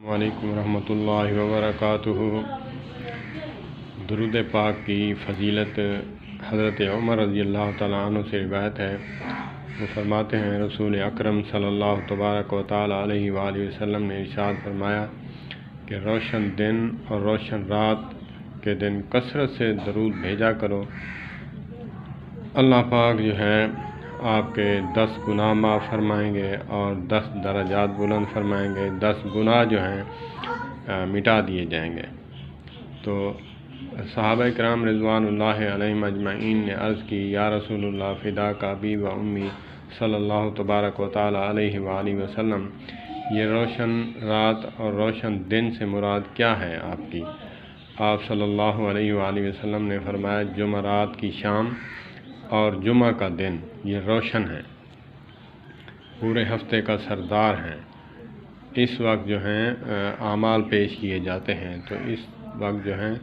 وعلیکم ورحمۃ اللہ وبرکاتہ۔ درود پاک کی فضیلت حضرت عمر رضی اللہ تعالیٰ عنہ سے روایت ہے۔ وہ فرماتے ہیں رسول اکرم صلی اللہ تبارک و تعالیٰ علیہ وآلہ وسلم نے ارشاد فرمایا کہ روشن دن اور روشن رات کے دن کثرت سے درود بھیجا کرو، اللہ پاک جو ہے آپ کے 10 گناہ معاف فرمائیں گے اور 10 درجات بلند فرمائیں گے، 10 گناہ جو ہیں مٹا دیے جائیں گے۔ تو صحابہ کرام رضوان اللہ علیہم اجمعین نے عرض کی یا رسول اللہ فداک ابی و امی صلی اللہ تبارک و تعالیٰ علیہ وآلہ وسلم، یہ روشن رات اور روشن دن سے مراد کیا ہے آپ کی؟ آپ صلی اللہ علیہ وآلہ وسلم نے فرمایا جمعرات کی شام اور جمعہ کا دن یہ روشن ہے، پورے ہفتے کا سردار ہیں۔ اس وقت جو ہیں اعمال پیش کیے جاتے ہیں، تو اس وقت جو ہیں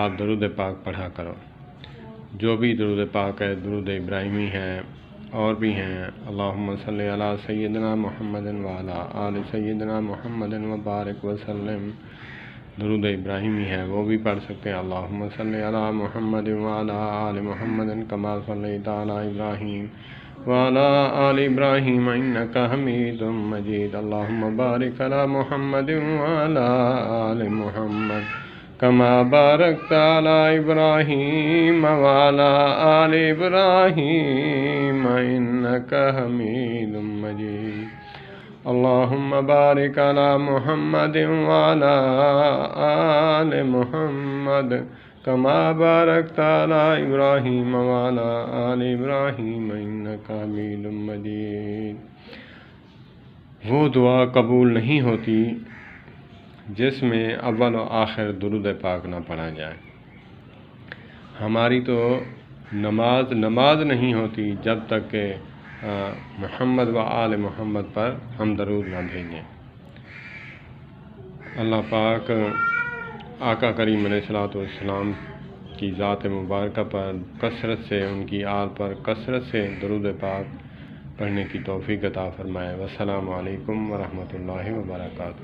آپ درود پاک پڑھا کرو۔ جو بھی درود پاک ہے، درود ابراہیمی ہے اور بھی ہیں، اللہم صلی علی سیدنا محمد وعلی آل سیدنا محمد وبارک وسلم، درود ابراہیمی ہے وہ بھی پڑھ سکتے ہیں۔ اللہم صلی علی محمد وعلی آل محمد کما صلیت علی ابراہیم وعلی آل ابراہیم انک حمید مجید، اللہم بارک علی محمد وعلی آل محمد کما بارکت علی ابراہیم وعلی آل ابراہیم انک حمید مجید، اللہم بارک علی محمد وعلی آل محمد کما بارکت علی ابراہیم وعلی آل ابراہیم انک حمید مجید۔ وہ دعا قبول نہیں ہوتی جس میں اول و آخر درود پاک نہ پڑھا جائے۔ ہماری تو نماز نہیں ہوتی جب تک کہ محمد و آل محمد پر ہم درود نہ بھیجیں۔ اللہ پاک آقا کریم علیہ السلام کی ذات مبارکہ پر کثرت سے، ان کی آل پر کثرت سے درود پاک پڑھنے کی توفیق عطا فرمائے۔ والسلام علیکم ورحمۃ اللہ وبرکاتہ۔